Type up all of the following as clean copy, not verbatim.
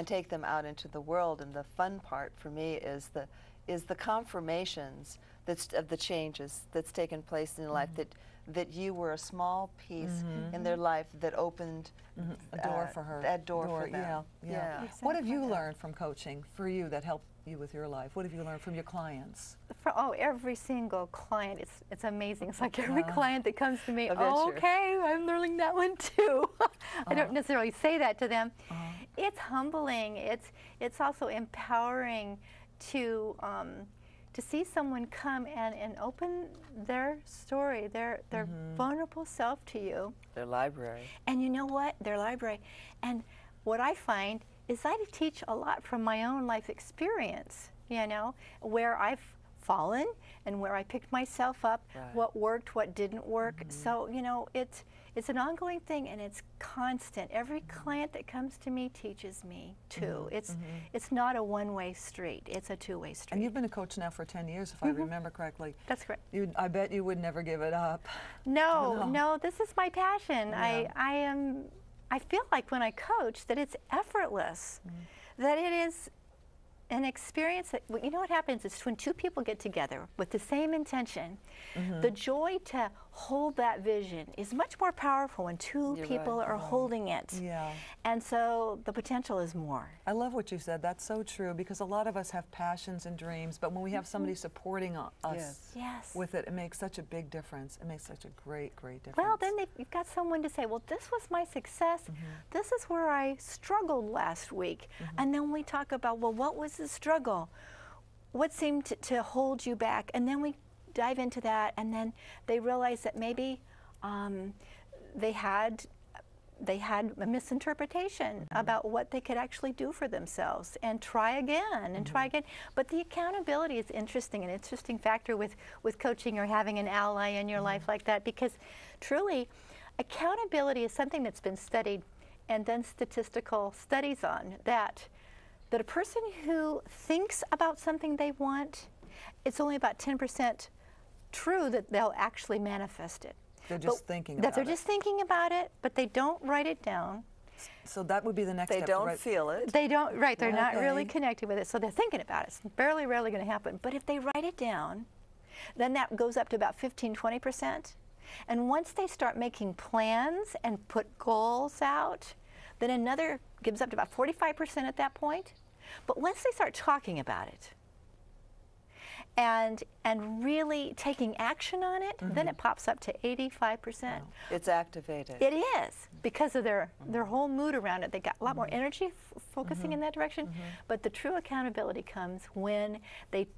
and take them out into the world. And the fun part for me is the confirmations of the changes that's taken place in your life, that you were a small piece in their life that opened a door for her. That door for them. Yeah. Exactly. What have you learned from coaching for you that helped you with your life? What have you learned from your clients? Every single client, it's amazing. It's like every client that comes to me, Oh, okay, I'm learning that one too. I don't necessarily say that to them. It's humbling. It's also empowering to see someone come and open their story, their vulnerable self to you. Their library. And you know what? Their library. And what I find is I teach a lot from my own life experience, you know, where I've fallen and where I picked myself up, what worked, what didn't work. So, you know, it's an ongoing thing, and it's constant. Every client that comes to me teaches me too. It's not a one-way street. It's a two-way street. And you've been a coach now for 10 years, if I remember correctly. That's correct. I bet you would never give it up. No, this is my passion. Yeah. I feel like when I coach that it's effortless, that it is an experience that, you know what happens is when two people get together with the same intention, the joy to hold that vision is much more powerful when two people are holding it. Yeah. And so the potential is more. I love what you said. That's so true, because a lot of us have passions and dreams, but when we have somebody supporting us with it, it makes such a big difference. It makes such a great, great difference. Well, then you've got someone to say, well, this was my success. This is where I struggled last week. And then we talk about, well, what was the struggle? What seemed to hold you back? And then we dive into that, and then they realize that maybe they had a misinterpretation about what they could actually do for themselves, and try again and try again. But the accountability is interesting, an interesting factor with coaching or having an ally in your life like that, because truly accountability is something that's been studied and done statistical studies on, that a person who thinks about something they want, it's only about 10% true that they'll actually manifest it. They're just thinking about it. They're just thinking about it, but they don't write it down. So that would be the next step. They don't feel it. They don't, they're not really connected with it, so they're thinking about it. It's rarely going to happen. But if they write it down, then that goes up to about 15–20%. And once they start making plans and put goals out, then another gives up to about 45% at that point. But once they start talking about it, and really taking action on it, then it pops up to 85%. Wow. It's activated. It is, because of their whole mood around it. They got a lot more energy focusing in that direction. But the true accountability comes when they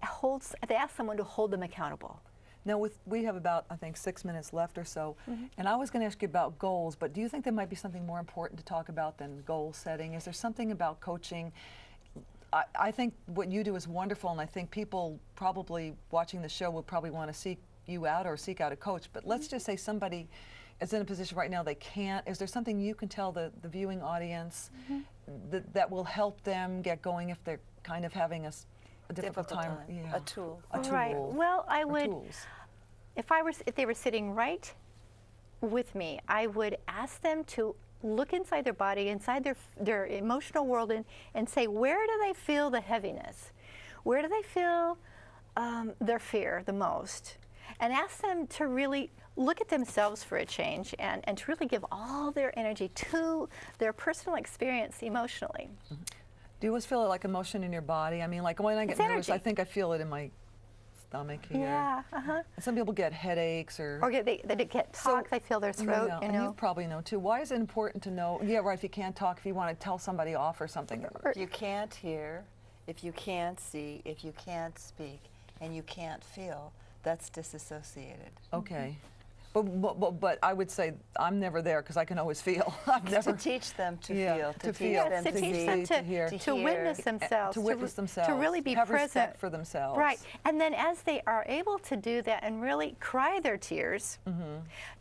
ask someone to hold them accountable. Now, we have about, I think, 6 minutes left or so, and I was going to ask you about goals, but do you think there might be something more important to talk about than goal setting? Is there something about coaching? I think what you do is wonderful, and I think people probably watching the show will probably want to seek you out or seek out a coach, but let's just say somebody is in a position right now they can't. Is there something you can tell the viewing audience that will help them get going if they're kind of having a difficult time? Yeah. A tool. Right. Well, I would, if they were sitting right with me, I would ask them to look inside their body, inside their emotional world, and say, where do they feel the heaviness? Where do they feel their fear the most? And ask them to really look at themselves for a change, and to really give all their energy to their personal experience emotionally. Do you always feel like emotion in your body? I mean, like when I get nervous, I think I feel it in my stomach here. Yeah, And some people get headaches or they get talk, they feel their throat, you know. And you probably know too. Why is it important to know, if you can't talk, if you want to tell somebody off or something? If you can't hear, if you can't see, if you can't speak, and you can't feel, that's disassociated. Okay. But I would say I'm never there because I can always feel. I've never to teach them to feel, to teach them to hear, to witness themselves, to witness themselves, to really be have present respect for themselves. Right, and then as they are able to do that and really cry their tears,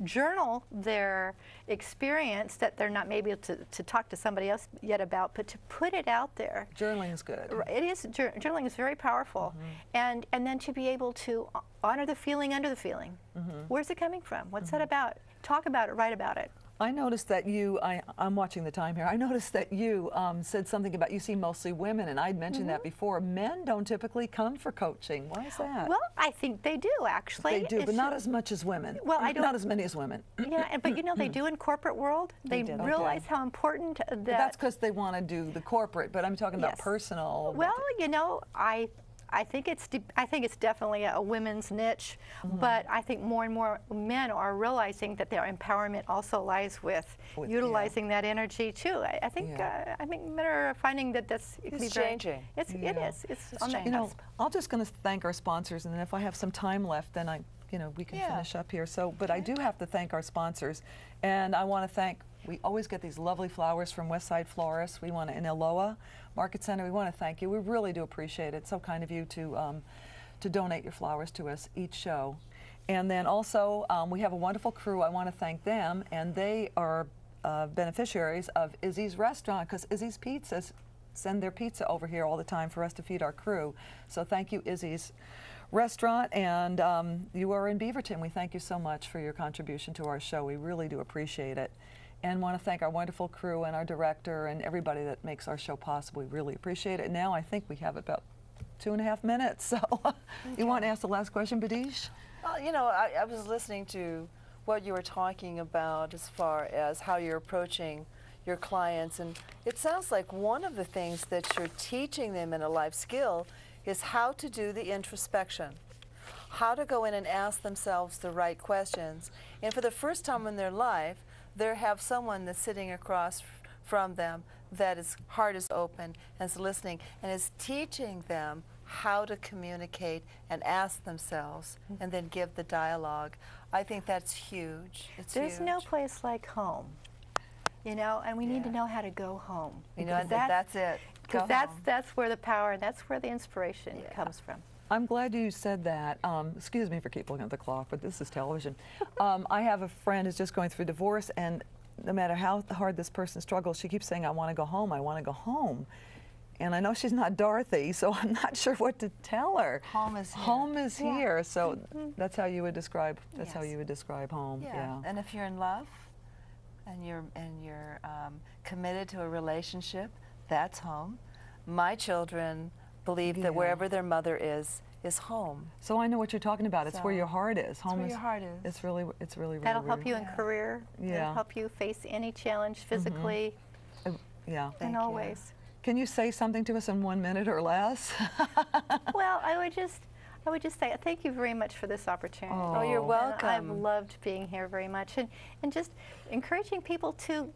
journal their experience that they're not maybe able to talk to somebody else yet about, but to put it out there. Journaling is good. It is. Journaling is very powerful, and then to be able to honor the feeling under the feeling. Where's it coming from? What's that about? Talk about it, write about it. I noticed that you, I'm watching the time here, I noticed that you said something about you see mostly women, and I'd mentioned that before. Men don't typically come for coaching. Why is that? Well, I think they do, actually. They do, but not as much as women. Well, not as many as women. Yeah, but you know, they do in corporate world. They realize how important that... But that's because they want to do the corporate, but I'm talking about personal. Well, you know, I think it's definitely a women's niche, but I think more and more men are realizing that their empowerment also lies with utilizing that energy too. I think men are finding that it's changing. It is. It's on the cusp. You know, I'm just going to thank our sponsors, and then if I have some time left, then we can finish up here. So, but I do have to thank our sponsors, and I want to thank. We always get these lovely flowers from Westside Florists. We want to, in Eloa Market Center, we want to thank you. We really do appreciate it. It's so kind of you to donate your flowers to us each show. And then also, we have a wonderful crew. I want to thank them, and they are beneficiaries of Izzy's Restaurant, because Izzy's Pizzas send their pizza over here all the time for us to feed our crew. So thank you, Izzy's Restaurant, and you are in Beaverton. We thank you so much for your contribution to our show. We really do appreciate it. And want to thank our wonderful crew and our director and everybody that makes our show possible. We really appreciate it. Now I think we have about 2.5 minutes. So you want to ask the last question, Badeish? Well, you know, I was listening to what you were talking about as far as how you're approaching your clients, and it sounds like one of the things that you're teaching them in a life skill is how to do the introspection, how to go in and ask themselves the right questions. And for the first time in their life, they have someone that's sitting across from them that his heart is open and is listening and is teaching them how to communicate and ask themselves and then give the dialogue. I think that's huge. There's no place like home, you know, and we need to know how to go home. You know, that's it. Because that's where the power, that's where the inspiration comes from. I'm glad you said that. Excuse me for keep looking at the clock, but this is television. I have a friend who's just going through divorce, and no matter how hard this person struggles, she keeps saying, I want to go home, I want to go home. And I know she's not Dorothy, so I'm not sure what to tell her. Home is here. Home is here. So that's how you would describe. That's how you would describe home. Yeah. And if you're in love, and you're committed to a relationship, that's home. My children believe that wherever their mother is home. So I know what you're talking about. It's where your heart is. Home where your heart is. It's really That'll help you in career. Yeah. It'll help you face any challenge physically. In all ways. Can you say something to us in 1 minute or less? Well, I would just say thank you very much for this opportunity. Oh, you're welcome. I've loved being here very much, and just encouraging people to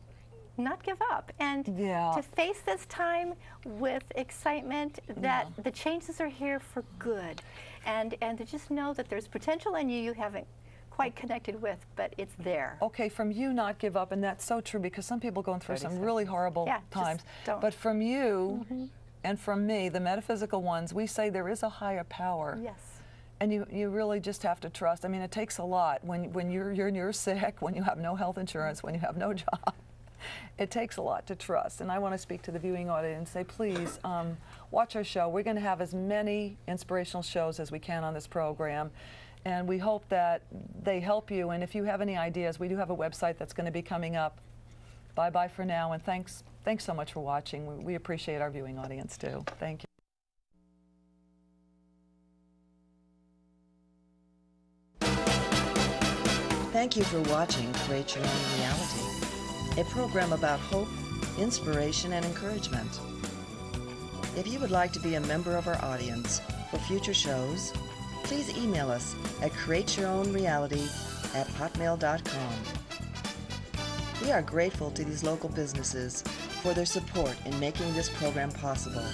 not give up and to face this time with excitement that the changes are here for good, and to just know that there's potential in you haven't quite connected with, but it's there. Okay, from you, not give up, and that's so true, because some people going through some really horrible times. But from you and from me, the metaphysical ones, we say there is a higher power. Yes. And you really just have to trust. I mean, it takes a lot when you're sick, when you have no health insurance, when you have no job. It takes a lot to trust. And I want to speak to the viewing audience and say, please, watch our show. We're going to have as many inspirational shows as we can on this program. And we hope that they help you. And if you have any ideas, we do have a website that's going to be coming up. Bye-bye for now. And thanks so much for watching. We appreciate our viewing audience, too. Thank you. Thank you for watching Create Your Own Reality, a program about hope, inspiration, and encouragement. If you would like to be a member of our audience for future shows, please email us at createyourownreality@hotmail.com. We are grateful to these local businesses for their support in making this program possible.